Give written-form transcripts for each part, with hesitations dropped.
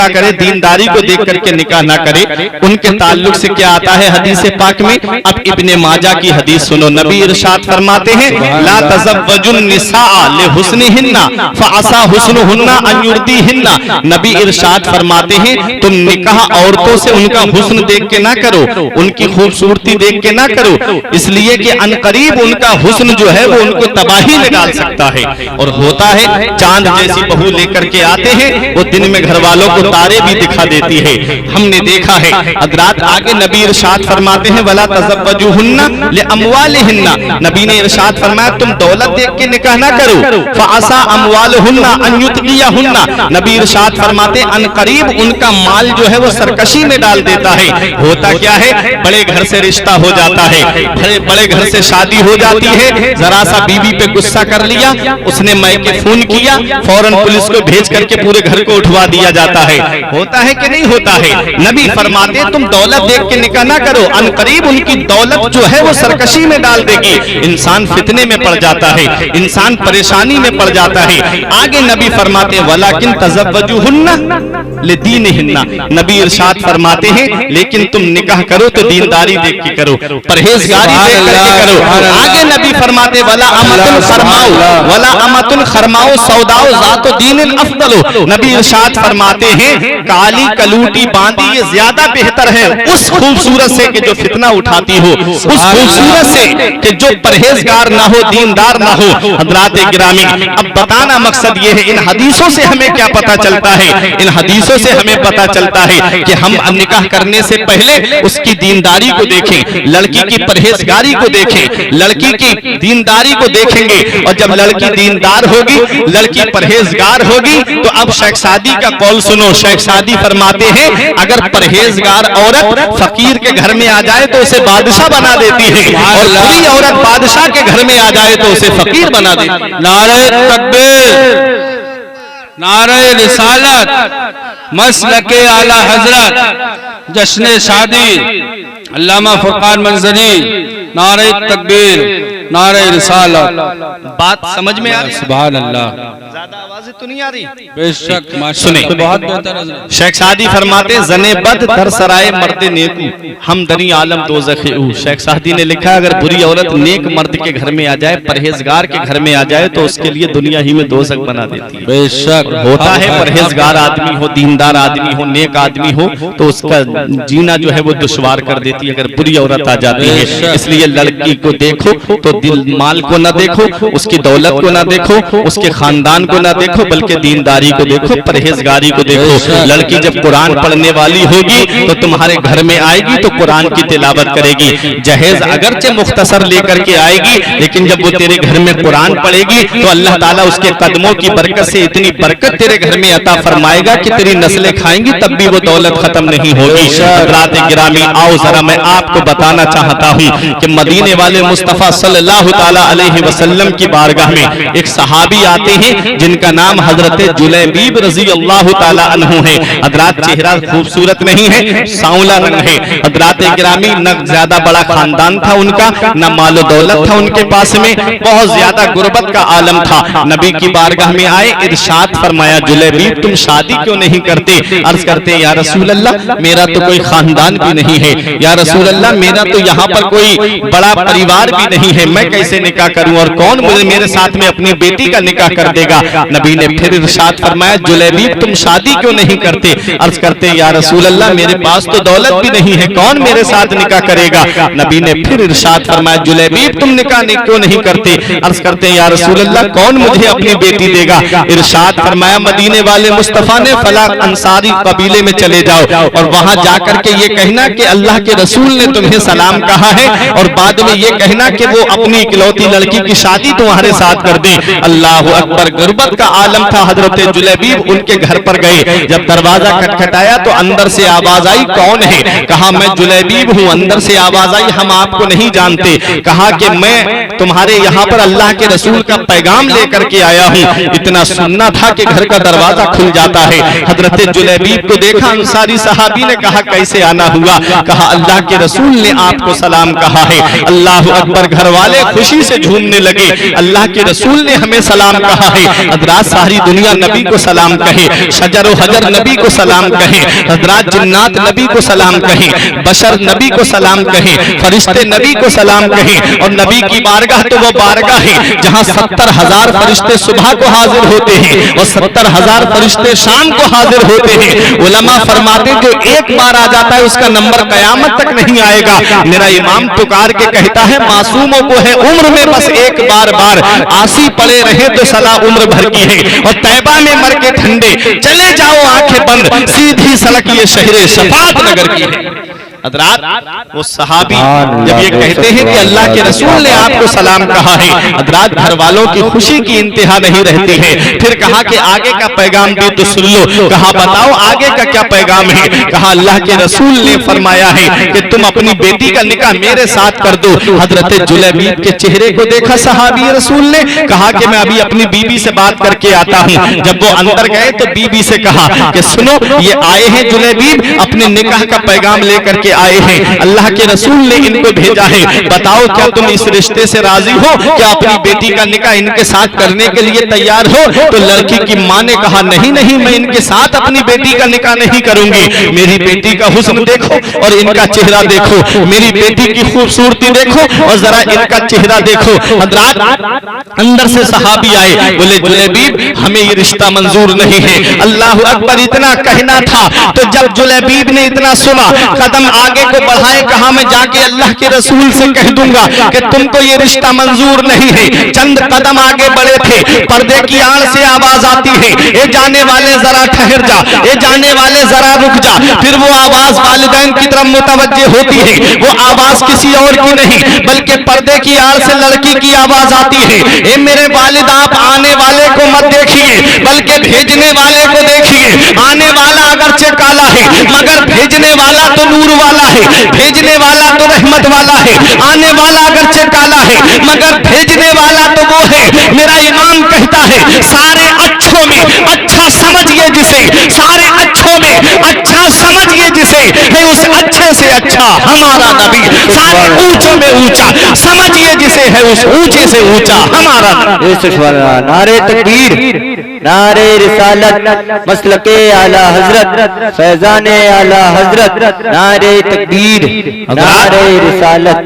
निकाह करे, दीनदारी को देख करके निकाह ना करे, उनके ताल्लुक से क्या आता है हदीस पाक में। अब इब्ने माजा की हदीस सुनो, नबी इरशाद फरमाते हैं ला तज़व्वजुन निसाअ लिहुस्निहिन्ना फअसा हुस्नुहुन्ना अन युर्दीहिन्ना। नबी इरशाद फरमाते हैं तुम निकाह औरतों से उनका हुस्न देख के ना करो, उनकी खूबसूरती देख के ना करो, इसलिए कि अनकरीब उनका हुस्न जो है वो उनको तबाही में डाल सकता है। और होता है चांद जैसी बहू लेकर के आते हैं, वो दिन में घर वालों को तारे भी दिखा देती है, हमने देखा है। हज़रात आगे नबी इरशाद फरमाते हैं वला तज़व्वजुहुन्ना लिअमवालिहिन्ना। नबी ने इरशाद फरमाया तुम दौलत देख के निकाह ना करो, फअसा अमवालुहुन्ना अन युतगियहुन्ना। नबी इरशाद फरमाते अनकरीब उनका माल जो है वो सरकशी में डाल देता है। होता क्या है, बड़े घर से रिश्ता हो जाता है, बड़े घर से शादी हो जाती है, जरा सा बीवी पे गुस्सा कर लिया, उसने मायके फोन किया, फौरन पुलिस को भेज करके पूरे घर को उठवा दिया जाता है। होता है कि नहीं होता है। नबी फरमाते तुम दौलत देख के निकाह ना करो, अनकरीब उनकी दौलत जो है वो सरकशी में डाल देगी, इंसान फितने में पड़ जाता है, इंसान परेशानी में पड़ जाता है। आगे नबी फरमाते वलाकिन तज़व्वजुहुन्ना लिदीनिहिन्ना। नबी इरशाद फरमाते हैं लेकिन तुम निकाह करो तो दीनदारी देख के करो, परहेजगारी देख करके करो। आगे नबी फरमाते वला अमतुन खरमाओ सौदाओ ज़ातो दीनिन अफदलो। नबी इरशाद फरमाते हैं काली कलूटी बांधी ये ज्यादा बेहतर है उस खूबसूरत से कि जो फितना उठाती हो, उस खूबसूरत से कि जो परहेजगार ना हो, दीनदार ना हो। हज़रात गिरामी, अब बताना मकसद ये है, इन हदीसों से हमें क्या पता चलता है, इन हदीसों से हमें पता चलता है कि हम निकाह करने से पहले उसकी दीनदारी को देखें, लड़की की परहेजगारी को देखें, लड़की की दीनदारी को देखेंगे। और जब लड़की दीनदार होगी, लड़की परहेजगार होगी, तो अब शेख सादी का कौल सुनो। शेख सादी फरमाते हैं अगर परहेजगार औरत फकीर के घर में आ जाए तो उसे बादशाह बना देती है, और बुरी औरत बादशाह के घर में आ जाए तो उसे फकीर बना देती है। नारे तकबीर, नारे रिसालत, मसलके आला हजरत, जश्न शादी अल्लामा फुरकान मंजरी, नारे तकबीर, नारे रिसालत। बात समझ में आ रही? सुभान अल्लाह। ज्यादा आवाज़ें तो नहीं आ रही? बेशक सुने, बहुत बेहतर। शेख सादी फरमाते जने बद दर सराय मर्द नेकू हम दनी आलम दोज़खे ऊ। शेख सादी ने लिखा अगर बुरी औरत नेक मर्द के घर में आ जाए, परहेजगार के घर में आ जाए तो उसके लिए दुनिया ही में दोज़ख बना देती है। बेशक होता है परहेजगार आदमी हो, दीनदार आदमी हो, नेक आदमी हो तो उसका जीना जो है वो दुश्वार कर देती है अगर बुरी औरत आ जाती है। इसलिए लड़की को देखो तो दिल माल को ना देखो, उसकी दौलत को ना देखो, उसके खानदान को ना देखो, बल्कि दीनदारी को देखो, परहेजगारी को देखो। लड़की जब कुरान पढ़ने वाली होगी तो तुम्हारे घर में आएगी तो कुरान की तिलावत करेगी। जहेज अगरचे मुख्तसर लेकर के आएगी, लेकिन जब वो तेरे घर में कुरान पढ़ेगी तो अल्लाह ताला उसके कदमों की बरकत से इतनी बरकत तेरे घर में अता फरमाएगा कि तेरी नस्लें खाएंगी तब भी वो दौलत खत्म नहीं होगी। हज़रात गिरामी, आओ जरा मैं आपको बताना चाहता हूँ कि मदीने वाले मुस्तफ़ा सल्लल्लाहु ताला अलैहि वसल्लम की बारगाह में एक सहाबी आते हैं जिनका नाम हजरत जुलैबीब रजी अल्लाह ताला अन्हु है। हजरात चेहरा खूबसूरत नहीं है, सांवला रंग है। हजरात गिरामी, न ज्यादा बड़ा खानदान था उनका, न मालो दौलत था उनके पास में, बहुत ज्यादा गुर्बत का आलम था। नबी की बारगाह में आए, इरशाद फरमाया जुलैबीब तुम शादी क्यों नहीं करते? अर्ज करते या रसूल अल्लाह मेरा तो कोई खानदान भी नहीं है, या रसूल अल्लाह मेरा तो यहाँ पर कोई बड़ा परिवार भी नहीं है, मैं कैसे निकाह करूं और कौन मुझे मेरे साथ में अपनी बेटी का निकाह कर देगा? नबी ने फिर इरशाद फरमाया जुलैबीब तुम शादी क्यों नहीं करते? अर्ज करते या रसूल अल्लाह मेरे पास तो दौलत भी नहीं है, कौन मेरे साथ निकाह करेगा? नबी ने फिर इरशाद फरमाया जुलैबीब तुम निकाह क्यों नहीं करते? अर्ज करते या रसूल अल्लाह कौन मुझे अपनी बेटी देगा? इरशाद फरमाया मदीने वाले मुस्तफा ने फला अंसारी कबीले में चले जाओ और वहां जाकर के ये कहना कि अल्लाह के रसूल ने तुम्हें सलाम कहा है, और बाद में ये कहना कि वो अपनी इकलौती लड़की की शादी तुम्हारे साथ कर दे। अल्लाह अकबर, गुर्बत का आलम था। हजरत जुलैबीब उनके घर पर गए, जब दरवाजा खटखटाया तो अंदर से आवाज आई कौन है? कहा मैं जुलैबीब हूँ। अंदर से आवाज आई हम आपको नहीं जानते। कहा कि मैं तुम्हारे यहाँ पर अल्लाह के रसूल का पैगाम लेकर के आया हूँ। इतना सुनना था कि घर का दरवाजा खुल जाता है। हजरत जुलैबीब को देखा, अंसारी सहाबी ने कहा कैसे आना हुआ? कहा अल्लाह के रसूल ने आपको सलाम कहा है। अल्लाह अकबर। घर वाले खुशी से झूमने लगे। अल्लाह के रसूल ने हमें सलाम कहा है। हजरात सारी दुनिया नबी को सलाम कहे, शजर व हजर नबी को सलाम कहे, हजरात जिन्नात नबी को सलाम कहे, बशर नबी को सलाम कहे, फरिश्ते नबी को सलाम कहे। और नबी की बारगाह तो वो बारगाह है जहां 70,000 फरिश्ते सुबह को हाजिर होते हैं और 70,000 फरिश्ते शाम को हाजिर होते हैं। उलमा फरमाते जो एक बार आ जाता है उसका नंबर कयामत तक नहीं आएगा। मेरा इमाम पुकार के कहता है मासूमों को है उम्र में बस एक बार आसी पड़े रहे तो सला उम्र भर की है। और तैबा में मर के ठंडे चले जाओ आंखें बंद, सीधी सड़क ये शहरे शफात नगर की है। हजरात वो सहाबी जब ये कहते हैं कि अल्लाह के रसूल ने आपको सलाम कहा है, हजरात घर वालों की खुशी की इंतहा नहीं रहती है। फिर कहा कि आगे का पैगाम भी तो सुन लो। कहा बताओ आगे का क्या पैगाम है। कहा अल्लाह के रसूल ने फरमाया है कि तुम अपनी बेटी का निकाह मेरे साथ कर दो। हजरत जुलैबीब के चेहरे को देखा सहाबी रसूल ने, कहा कि मैं अभी अपनी बीबी से बात करके आता हूँ। जब वो अंदर गए तो बीबी से कहा कि सुनो ये आए हैं जुलैबीब अपने निकाह का पैगाम लेकर के आए हैं, अल्लाह के रसूल ने इनको भेजा है। बताओ क्या तुम इस रिश्ते से राजी हो, क्या अपनी बेटी का निकाह इनके साथ करने के लिए तैयार हो। तो लड़की की माँ ने कहा नहीं नहीं मैं इनके साथ अपनी बेटी का निकाह नहीं करूंगी। मेरी बेटी का हुस्न देखो और इनका चेहरा देखो, मेरी बेटी की खूबसूरती देखो और जरा इनका चेहरा देखो। हजरात अंदर से सहाबी आए, बोले जुलैबीब हमें ये रिश्ता मंजूर नहीं है। अल्लाह अकबर इतना कहना था तो जब जुलैबीब ने इतना सुना कदम आगे को बढ़ाए, कहा मैं जाके अल्लाह के रसूल से कह दूंगा कि तुमको ये रिश्ता मंजूर नहीं है। चंद कदम आगे बढ़े थे, पर्दे की आड़ से आवाज आती है ए जाने वाले जरा ठहर जा, ए जाने वाले जरा रुक जा। फिर वो आवाज वालिदैन की तरफ मुतवज्जे होती है, वो आवाज किसी और की नहीं बल्कि पर्दे की आड़ से लड़की की आवाज आती है। ए मेरे वालिद आप आने वाले को मत देखिए बल्कि भेजने वाले को देखिए। आने वाला अगरचे काला है मगर भेजने वाला तो नूर वाला है, भेजने वाला तो रहमत वाला है। आने वाला अगरचे काला है मगर भेजने वाला तो वो है। मेरा इमाम कहता है सारे अच्छों में अच्छा समझिए जिसे, सारे अच्छों में अच्छा समझिए जिसे है उस अच्छे से अच्छा हमारा नबी। सारे ऊंचों में ऊंचा समझिए जिसे है उस ऊंचे से ऊंचा हमारा नबी। नारे तकबीर, नारे रिसालत, मसलके आला हजरत, फैजाने आला हजरत, नारे तकबीर, नारे रिसालत।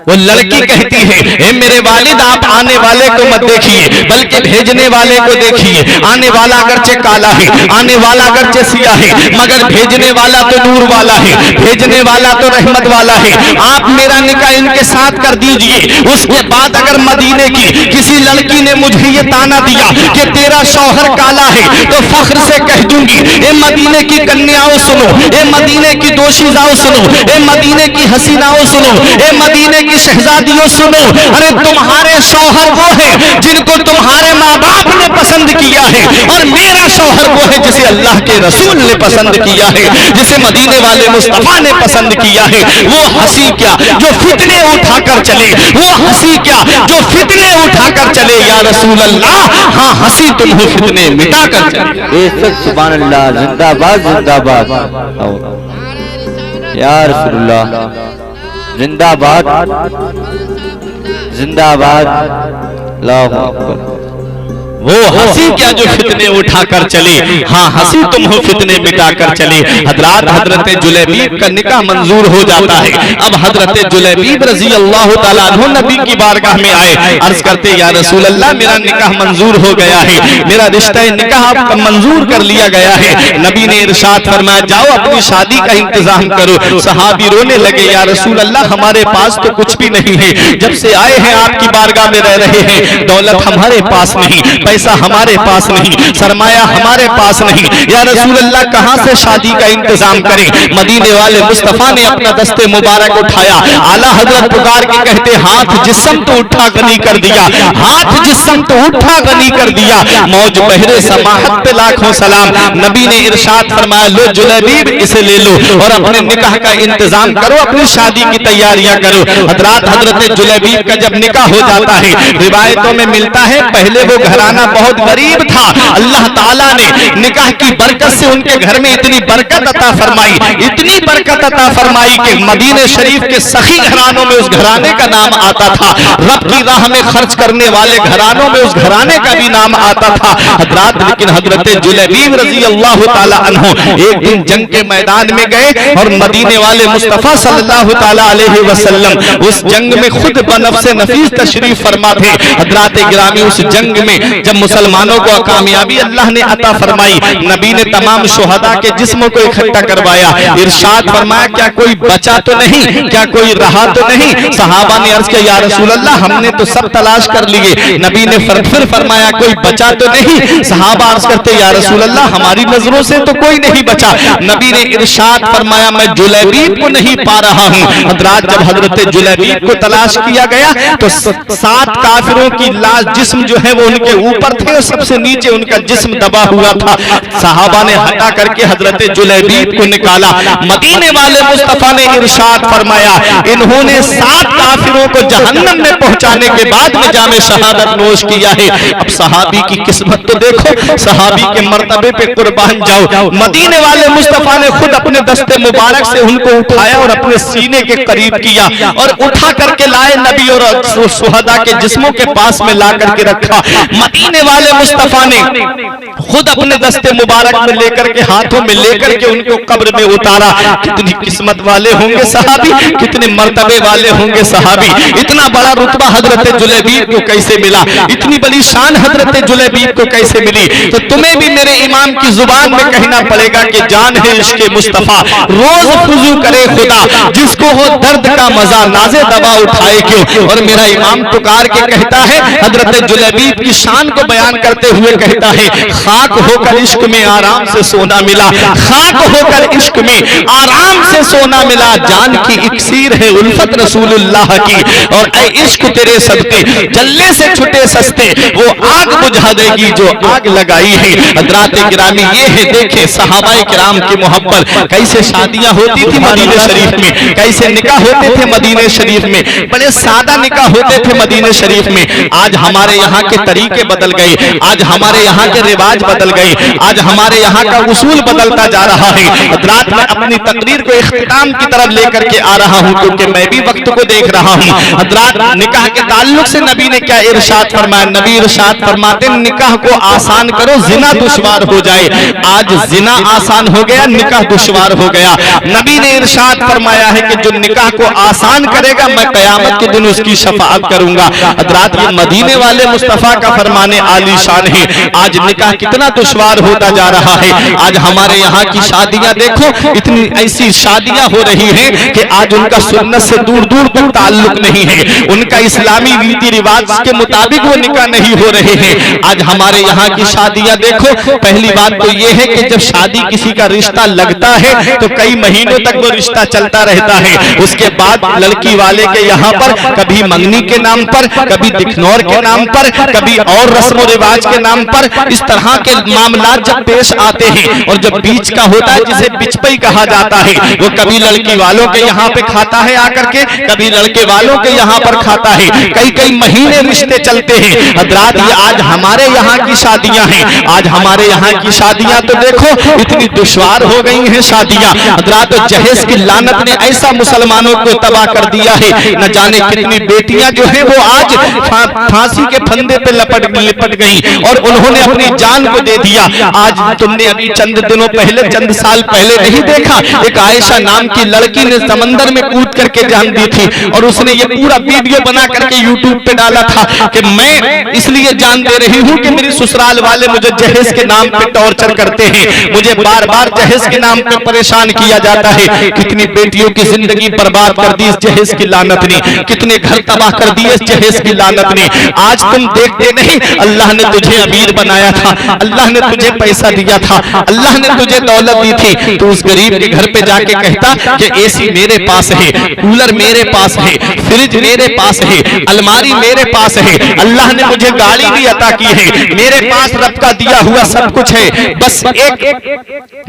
वो लड़की कहती है ए मेरे वालिद आप आने वाले को मत देखिए बल्कि भेजने वाले को देखिए। आने वाला अगरचे काला है, आने वाला अगरचे सिया है मगर भेजने वाला तो नूर वाला है, भेजने वाला तो रहमत वाला है। आप मेरा निकाह इनके साथ कर दीजिए। उसके बाद अगर मदीने की किसी लड़की ने मुझे ये ताना दिया कि तेरा शौहर काला है तो फख्र से कह दूंगी ए मदीने की कन्याओं सुनो, ए मदीने की दोशीजाओं सुनो, ए मदीने की हसीनाओं सुनो, ए मदीने की शहजादियों सुनो। अरे तुम्हारे शौहर वो है जिनको तुम्हारे माँ बाप ने पसंद किया है और मेरा शौहर वो है जिसे अल्लाह के रसूल ने पसंद किया है, जिसे मदीने वाले मुस्तफा ने पसंद किया है। वो हंसी क्या जो फितने उठाकर चले, वो हंसी क्या जो फितने उठाकर चले। या रसूल अल्लाह हाँ हंसी तुम हो फितने मिटाकर चले। सुभान अल्लाह, जिंदाबाद जिंदाबाद या रसूलुल्लाह, जिंदाबाद जिंदाबाद, अल्लाहु अकबर। वो हंसी क्या जो फितने उठाकर चले, हाँ हंसी तुम हो फितने मिटाकर चले। हजरात हजरत जुलैबीब का निकाह मंजूर हो जाता है। अब हजरत जुलैबीब रजी अल्लाह तआला अन्हु नबी की बारगाह में आए, अर्ज करते या रसूल अल्लाह मेरा निकाह मंजूर हो गया है, मेरा रिश्ता निकाह आपका मंजूर कर लिया गया है। नबी ने इरशाद फरमाया जाओ अपनी शादी का इंतजाम करो। सहाबी रोने लगे या रसूल अल्लाह हमारे पास तो कुछ भी नहीं है, जब से आए हैं आपकी बारगाह में रह रहे हैं, दौलत हमारे पास नहीं, पैसा हमारे पास नहीं, सरमाया हमारे पास नहीं। या रसूल अल्लाह कहां से शादी का इंतजाम करें। मदीने वाले मुस्तफा ने अपना दस्ते मुबारक उठाया, आला हजरत पुकार के कहते हाथ जिस्म तो उठा गनी कर दिया, हाथ जिस्म तो उठा गनी कर दिया। मौज बहरे समाहत पे लाखों सलाम। नबी ने इरशाद फरमाया लो जुलैबीब इसे ले लो और अपने निकाह का इंतजाम करो, अपनी शादी की तैयारियां करो। हजरत जुलैबीब का जब निकाह हो जाता है रिवायतों में मिलता है पहले वो घराना घराना बहुत गरीब था, अल्लाह ताला ने निकाह की बरकत से उनके घर में इतनी बरकत अता फरमाई, इतनी बरकत अता फरमाई कि मदीने शरीफ के सखी घरानों में उस घराने का नाम आता था, रब की राह में खर्च करने वाले घरानों में उस घराने का भी नाम आता था हजरात। लेकिन हजरत जुलैबीब रजी अल्लाह ताला अन्हु एक दिन जंग के मैदान में गए और मदीने वाले मुस्तफा सल्लल्लाहु ताला अलैहि वसल्लम उस जंग में खुद बनफ्से नफीस तशरीफ फरमा थे हजरात गिरामी। उस जंग में जब मुसलमानों को कामयाबी अल्लाह ने अता फरमाई, नबी ने तमाम शुहदा के जिस्मों को इकट्ठा करवाया, इरशाद फरमाया क्या कोई बचा तो नहीं, क्या कोई रहा तो नहीं। सहाबा ने अर्ज किया या रसूल अल्लाह हमने तो सब तलाश कर लिए। नबी ने फिर फरमाया कोई बचा तो नहीं। सहाबा अर्ज करते या रसूल अल्लाह हमारी नजरों से तो कोई नहीं बचा। नबी ने इरशाद फरमाया मैं जुलैबीब को नहीं पा रहा हूँ। हजरात जब हजरत जुलैबीब को तलाश किया गया तो 7 काफिरों की लाश जिस्म जो है वो उनके ऊपर थे और सबसे नीचे उनका जिस्म दबा हुआ था। सहाबा ने हटा करके हजरत जुलैबीब को निकाला। मदीने वाले मुस्तफा ने इरशाद फरमाया इन्होंने 7 काफिरों को जहन्नम में पहुंचाने के बाद में जामे शहादत नोश किया है। अब सहाबी की किस्मत तो देखो, सहाबी के मर्तबे पे कुर्बान जाओ। मदीने वाले मुस्तफा ने खुद अपने दस्ते मुबारक से उनको उठाया और अपने सीने के करीब किया और उठा करके लाए नबी और सुहदा के जिस्मों के पास में ला करके रखा। मदीने वाले मुस्तफा ने खुद अपने दस्ते मुबारक में लेकर के हाथों में लेकर के उनको कब्र में उतारा। कितनी किस्मत वाले होंगे सहाबी, कितने मर्तबे वाले होंगे सहाबी। इतना बड़ा रुतबा हजरत जुलैबीब को कैसे मिला, इतनी बड़ी शान हजरत जुलैबीब को कैसे मिली। तो तुम्हें भी मेरे इमाम की जुबान में कहना पड़ेगा कि जान है इश्क़ मुस्तफा रोज खुजू करे खुदा, जिसको हो दर्द का मजा नाज़े दवा उठाए क्यों। और मेरा इमाम पुकार के कहता है हजरत जुलैबीब की शान को बयान करते हुए कहता है खाक होकर इश्क में आराम से सोना मिला, खाक होकर इश्क में आराम से सोना मिला। जान की इक्सीर है उल्फत रसूलुल्लाह की और ऐ इश्क तेरे सदके जलने से छुटे सस्ते, वो आग बुझा देगी जो आग लगाई है। हजरात गिरामी ये है देखे सहाबाए किराम की मोहब्बत, कैसे शादियां होती थी मदीने शरीफ में, कैसे निकाह होते थे मदीने शरीफ में, बड़े सादा निकाह होते थे मदीने शरीफ में। आज हमारे यहाँ के तरीके बदल गए, आज हमारे यहाँ के रिवाज बदल गए, आज हमारे यहाँ का उसूल बदलता जा रहा है। हजरात मैं अपनी तकरीर को इख्तिताम की तरफ लेकर के आ रहा हूँ क्योंकि मैं भी वक्त को देख रहा हूँ। हजरात निकाह के ताल्लुक से नबी ने क्या इरशाद फरमाया, नबी इरशाद फरमाते निकाह को आसान करो जिना दुश्वार हो जाए। आज जिना आसान हो गया, निकाह दुश्वार हो गया। नबी ने इरशाद फरमाया है कि जो निकाह को आसान करेगा मैं कयामत के दिन उसकी शफाअत करूंगा। हजरात ये मदीने वाले मुस्तफा का फरमाने आली शान है। आज निकाह कितना दुश्वार होता जा रहा है। आज हमारे यहाँ की शादियां देखो, इतनी ऐसी शादियां हो रही हैं कि आज उनका सुन्नत से दूर दूर तक ताल्लुक नहीं है, उनका इस्लामी रीति रिवाज के मुताबिक वो निकाह नहीं हो रहे हैं। आज हमारे यहाँ की शादियां देखो, पहली बात तो ये है कि जब शादी किसी का रिश्ता लगता है तो कई महीनों तक वो रिश्ता चलता रहता है। उसके बाद लड़की वाले के यहाँ पर कभी मंगनी के नाम पर, कभी दिखनौर के नाम पर, कभी और रस्म रिवाज के नाम पर इस तरह के मामला जब पेश आते हैं और जब बीच का होता है जिसे बिचपई कहा जाता है, वो कभी लड़की वालों के यहाँ पे खाता है आकर के, कभी लड़के वालों के यहाँ पर खाता है। कई कई महीने रिश्ते चलते हैं। हजरात ये आज हमारे यहाँ की शादियां हैं। आज हमारे यहाँ की शादियां तो देखो इतनी दुश्वार हो गई हैं शादियां। हजरात जहेज की लानत ने ऐसा मुसलमानों को तबाह कर दिया है, न जाने कितनी बेटियां जो है वो आज फांसी के फंदे पे लिपट गई और उन्होंने अपनी जान को दे दिया। आज तुमने अभी चंद दिनों पहले, चंद साल पहले नहीं देखा, एक आयशा नाम की लड़की ने समंदर में कूद करके जान दी थी और उसने ये पूरा वीडियो बना करके यूट्यूब पे डाला था कि मैं इसलिए जान दे रही हूँ कि मेरी ससुराल वाले मुझे जहेज के नाम पे टॉर्चर करते हैं, मुझे बार बार जहेज के नाम पे परेशान किया जाता है। कितनी बेटियों की जिंदगी बर्बाद कर दी इस जहेज की लानत ने, कितने घर तबाह कर दिए इस जहेज की लानत ने। आज तुम देखते नहीं, अल्लाह ने तुझे अमीर बनाया था, अल्लाह ने तुझे पैसा दिया था, अल्लाह ने तुझे दौलत दी थी, तो उस गरीब के घर पे जाके कहता कि एसी मेरे पास है, कूलर मेरे पास है, फ्रिज मेरे पास है, अलमारी मेरे पास है, अल्लाह ने मुझे गाड़ी भी अता की है, मेरे पास रब का दिया हुआ सब कुछ है, बस एक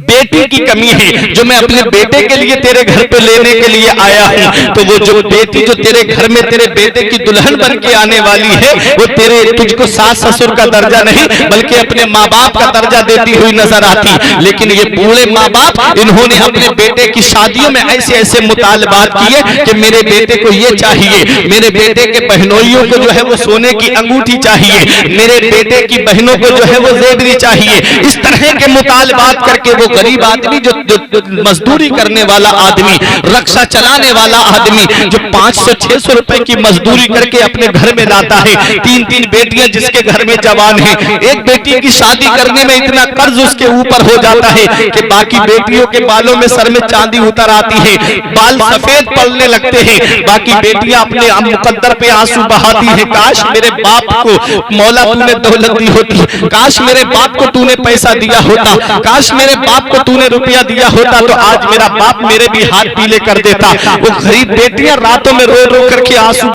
बेटी की कमी है जो मैं अपने बेटे के लिए तेरे घर पे लेने के लिए आया हूँ। तो वो जो बेटी जो तेरे घर में तेरे बेटे की दुल्हन बन के आने वाली है, वो तेरे तुझको सास ससुर का दर्जा नहीं बल्कि अपने माँ बाप का दर्जा देती हुई नजर आती। लेकिन ये बूढ़े माँ बाप इन्होंने अपने बेटे की शादियों में ऐसे ऐसे मुतालबात किए कि मेरे बेटे को ये चाहिए, मेरे बेटे के बहनोइयों को जो है वो सोने की अंगूठी चाहिए, मेरे बेटे की बहनों को जो है वो जेवरी चाहिए। इस तरह के मुतालबात करके वो गरीब आदमी जो मजदूरी करने वाला आदमी, रक्षा चलाने वाला आदमी जो 500-600 रुपए की मजदूरी करके अपने घर में लाता है, 3-3 बेटियां जिसके घर में जवान है, एक बेटी की शादी करने में इतना कर्ज उसके ऊपर हो जाता है कि बाकी बेटियों के बालों में सर में चांदी उतर आती है, बाल सफेद पड़ने लगते हैं, बाकी बेटियां अपने मुकद्दर पे आंसू बहाती हैं, काश मेरे बाप को मौला तूने दौलत दी होती, काश मेरे बाप को तूने पैसा दिया होता, काश मेरे बाप को तूने रुपया दिया होता तो आज मेरा बाप मेरे भी हाथ पीले कर देता। वो गरीब बेटियां रातों में रो रो करके आंसू